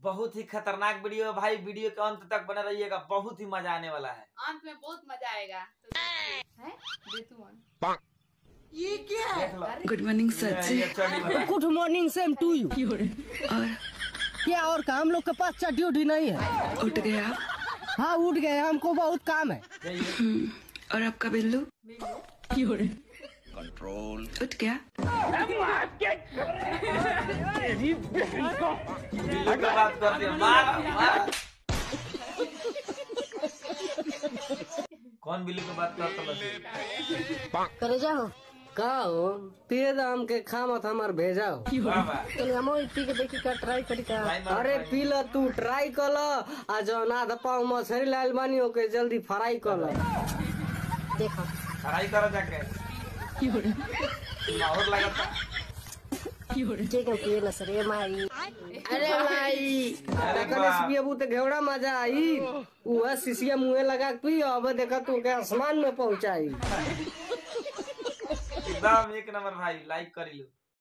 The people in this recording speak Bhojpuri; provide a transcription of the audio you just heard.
बहुत ही खतरनाक वीडियो है भाई, वीडियो के अंत तक बने रहिएगा, बहुत ही मजा आने वाला है। अंत में बहुत मजा आएगा। तो है दे तू ये क्या है? Good morning sir. Good morning same to you. और क्या और काम लोग के पास चड्डी उड्डी नहीं है? उठ गए आप? हाँ उठ गए, हमको बहुत काम है। और आपका बिल्लू कंट्रोल उठ गया? बात करते हैं, मार। कौन बिल्ली को बात करता करे जाओ का हो पिए दाम के खा मत हमार भेजा हो। चलिए हम पी के देखी का ट्राई करी का। अरे पी ल तू, ट्राई कर ल। आज ना दपाओ मछरी लाल बानी ओके जल्दी फ्राई कर ल। देखो फ्राई करो जाके और लगता ठीक है पिए ल सर। ये माई अरे माई कने पियबू तो घेवड़ा मजा आई। उहा शीशिया मुंहे लगा के पी, अब देखा तू के आसमान में पहुंचाई। एकदम एक नंबर भाई, लाइक करी लो।